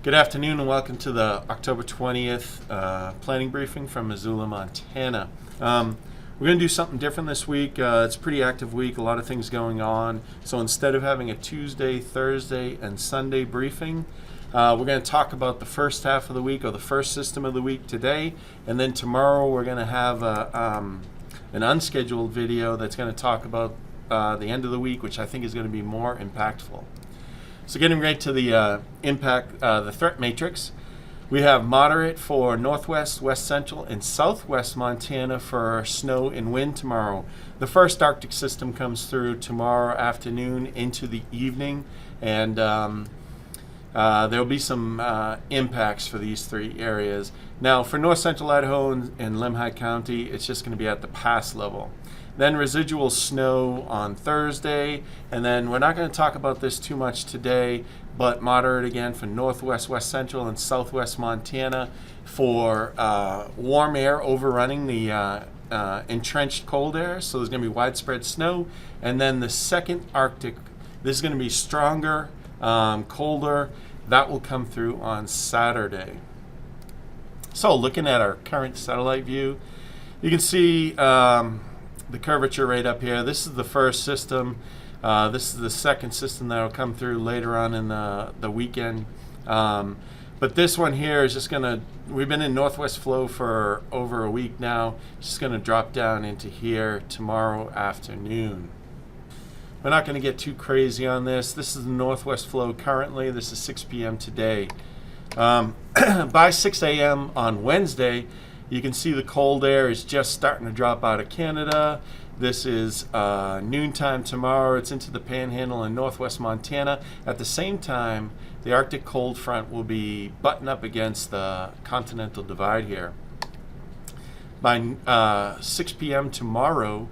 Good afternoon and welcome to the October 20th planning briefing from Missoula, Montana. We're going to do something different this week. It's a pretty active week, a lot of things going on. So instead of having a Tuesday, Thursday, and Sunday briefing, we're going to talk about the first half of the week or the first system of the week today. And then tomorrow we're going to have an unscheduled video that's going to talk about the end of the week, which I think is going to be more impactful. So getting right to the the threat matrix, we have moderate for northwest, west central, and southwest Montana for snow and wind tomorrow. The first Arctic system comes through tomorrow afternoon into the evening, and there'll be some impacts for these three areas. Now for north central Idaho and Lemhi County, it's just going to be at the pass level. Then residual snow on Thursday, and then we're not going to talk about this too much today, but moderate again for northwest, west central, and southwest Montana for warm air overrunning the entrenched cold air, so there's going to be widespread snow. And then the second Arctic, this is going to be stronger, colder, that will come through on Saturday. So looking at our current satellite view, you can see the curvature right up here. This is the first system. This is the second system that will come through later on in the weekend. But this one here is just gonna, we've been in northwest flow for over a week now. It's just gonna drop down into here tomorrow afternoon. We're not gonna get too crazy on this. This is the northwest flow currently. This is 6 p.m. today. By 6 a.m. on Wednesday, you can see the cold air is just starting to drop out of Canada. This is noontime tomorrow. It's into the Panhandle in northwest Montana. At the same time, the Arctic cold front will be butting up against the Continental Divide here. By 6 p.m. tomorrow,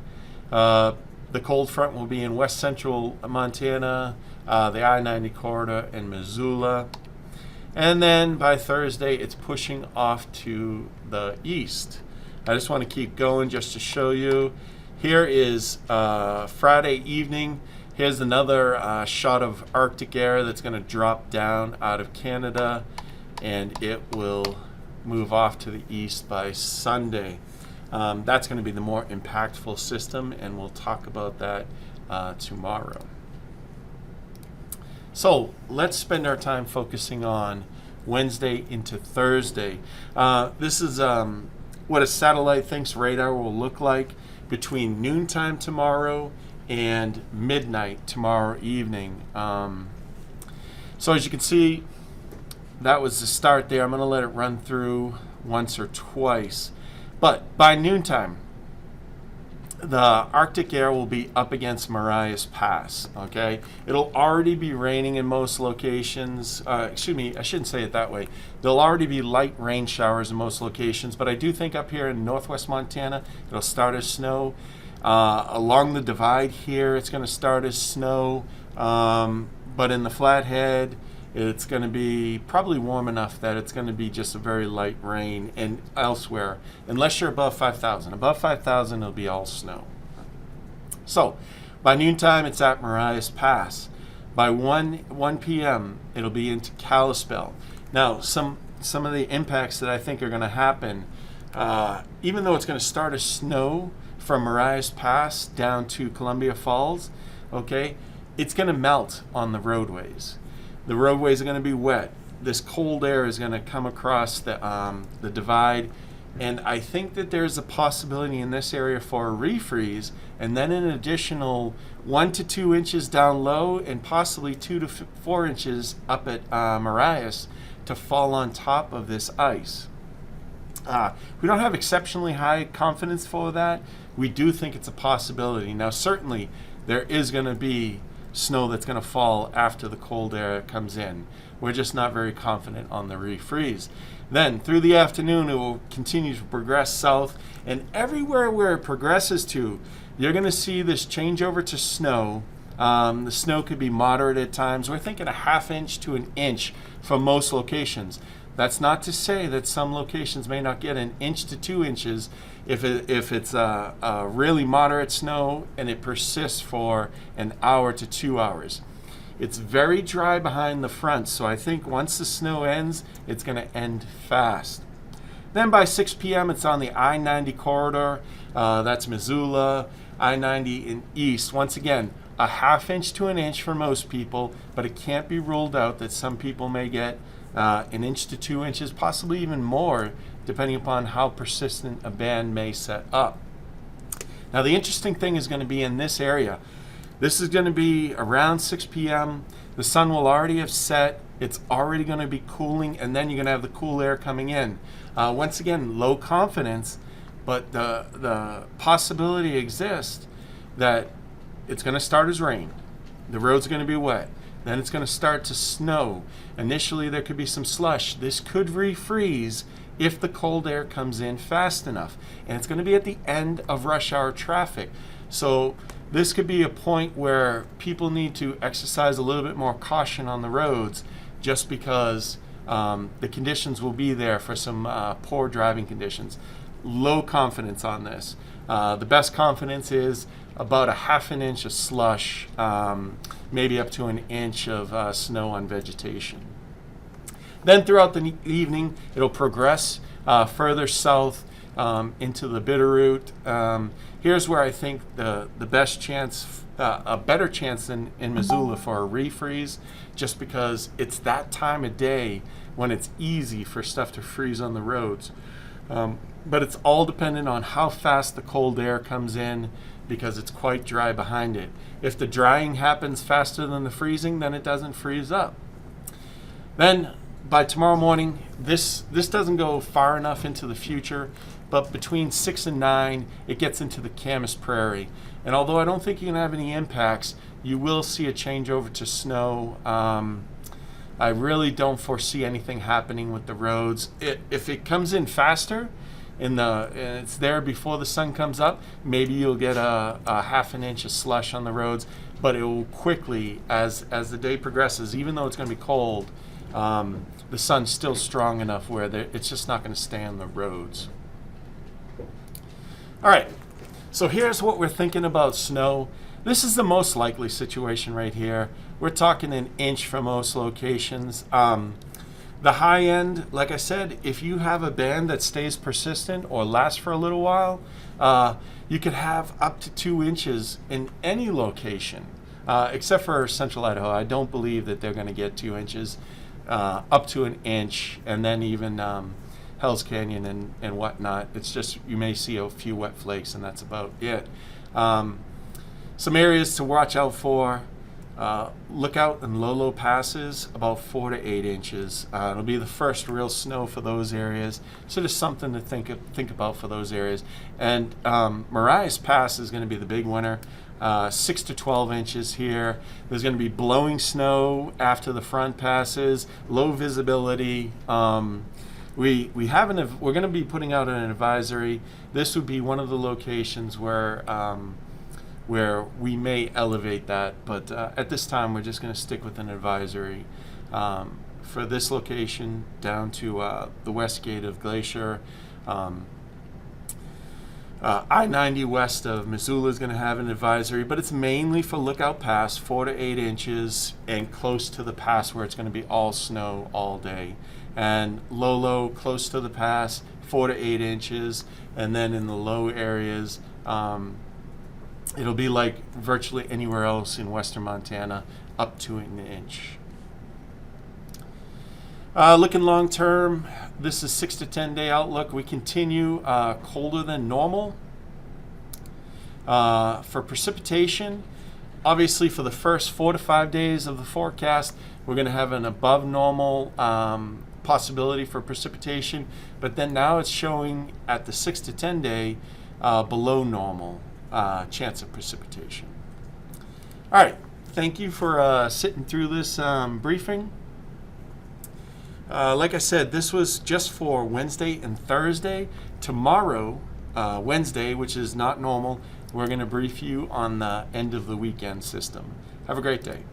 the cold front will be in west central Montana, the I-90 corridor, and Missoula. And then by Thursday, it's pushing off to the east. I just want to keep going just to show you. Here is Friday evening. Here's another shot of Arctic air that's going to drop down out of Canada, and it will move off to the east by Sunday. That's going to be the more impactful system, and we'll talk about that tomorrow. So let's spend our time focusing on Wednesday into Thursday. This is what a satellite thinks radar will look like between noontime tomorrow and midnight tomorrow evening. So as you can see, that was the start there. I'm going to let it run through once or twice. But by noontime, the Arctic air will be up against Marias Pass, okay? It'll already be raining in most locations. Excuse me, I shouldn't say it that way. There'll already be light rain showers in most locations, but I do think up here in northwest Montana, it'll start as snow. Along the divide here, it's going to start as snow, but in the Flathead, it's going to be probably warm enough that it's going to be just a very light rain, and elsewhere, unless you're above 5,000. Above 5,000, it'll be all snow. So, by noontime, it's at Marias Pass. By 1 p.m., it'll be into Kalispell. Now, some of the impacts that I think are going to happen, even though it's going to start as snow from Marias Pass down to Columbia Falls, okay, it's going to melt on the roadways. The roadways are going to be wet. This cold air is going to come across the divide, and I think that there's a possibility in this area for a refreeze, and then an additional 1 to 2 inches down low, and possibly 2 to 4 inches up at Marias to fall on top of this ice. We don't have exceptionally high confidence for that. We do think it's a possibility. Now, certainly, there is going to be snow that's going to fall after the cold air comes in. We're just not very confident on the refreeze. Then through the afternoon, it will continue to progress south, and everywhere where it progresses to, you're going to see this change over to snow. The snow could be moderate at times. We're thinking a ½ inch to an inch for most locations. That's not to say that some locations may not get 1 inch to 2 inches if it's a really moderate snow and it persists for an hour to 2 hours. It's very dry behind the front, so I think once the snow ends, it's going to end fast. Then by 6 p.m., it's on the I-90 corridor. That's Missoula, I-90 and east. Once again, a ½ inch to an inch for most people, but it can't be ruled out that some people may get 1 inch to 2 inches, possibly even more, depending upon how persistent a band may set up. Now, the interesting thing is going to be in this area. This is going to be around 6 p.m. The sun will already have set. It's already going to be cooling, and then you're going to have the cool air coming in. Once again, low confidence, but the possibility exists that it's going to start as rain. The road's going to be wet. Then it's going to start to snow. Initially, there could be some slush. This could refreeze if the cold air comes in fast enough. And it's going to be at the end of rush hour traffic. So this could be a point where people need to exercise a little bit more caution on the roads, just because the conditions will be there for some poor driving conditions. Low confidence on this. The best confidence is about a ½ inch of slush, maybe up to 1 inch of snow on vegetation. Then throughout the evening, it'll progress further south into the Bitterroot. Here's where I think the best chance, a better chance than in Missoula for a refreeze, just because it's that time of day when it's easy for stuff to freeze on the roads. But it's all dependent on how fast the cold air comes in, because it's quite dry behind it. If the drying happens faster than the freezing, then it doesn't freeze up. Then by tomorrow morning, this doesn't go far enough into the future, but between 6 and 9, it gets into the Camas Prairie. And although I don't think you're going to have any impacts, you will see a change over to snow. I really don't foresee anything happening with the roads. If it comes in faster, and it's there before the sun comes up, maybe you'll get a ½ inch of slush on the roads, but it will quickly, as the day progresses, even though it's going to be cold, the sun's still strong enough where it's just not going to stay on the roads. All right, so here's what we're thinking about snow. This is the most likely situation right here. We're talking 1 inch for most locations. The high end, like I said, if you have a band that stays persistent or lasts for a little while, you could have up to 2 inches in any location, except for Central Idaho. I don't believe that they're going to get 2 inches, up to 1 inch, and then even Hell's Canyon and whatnot. It's just you may see a few wet flakes, and that's about it. Some areas to watch out for. Lookout and Lolo passes, about 4 to 8 inches. It'll be the first real snow for those areas, so just something to think about for those areas. And Marias Pass is going to be the big winner, 6 to 12 inches here. There's going to be blowing snow after the front passes, low visibility. We're going to be putting out an advisory. This would be one of the locations where we may elevate that, but at this time we're just going to stick with an advisory for this location down to the west gate of Glacier. I-90 west of Missoula is going to have an advisory, but it's mainly for Lookout Pass, 4 to 8 inches, and close to the pass where it's going to be all snow all day. And Lolo, close to the pass, 4 to 8 inches, and then in the low areas, it'll be like virtually anywhere else in western Montana, up to 1 inch. Looking long term, this is 6 to 10 day outlook. We continue colder than normal. For precipitation, obviously for the first 4 to 5 days of the forecast, we're going to have an above normal possibility for precipitation, but then now it's showing at the 6 to 10 day below normal chance of precipitation. All right, thank you for sitting through this briefing. Like I said, this was just for Wednesday and Thursday. Tomorrow, Wednesday, which is not normal, we're going to brief you on the end of the weekend system. Have a great day.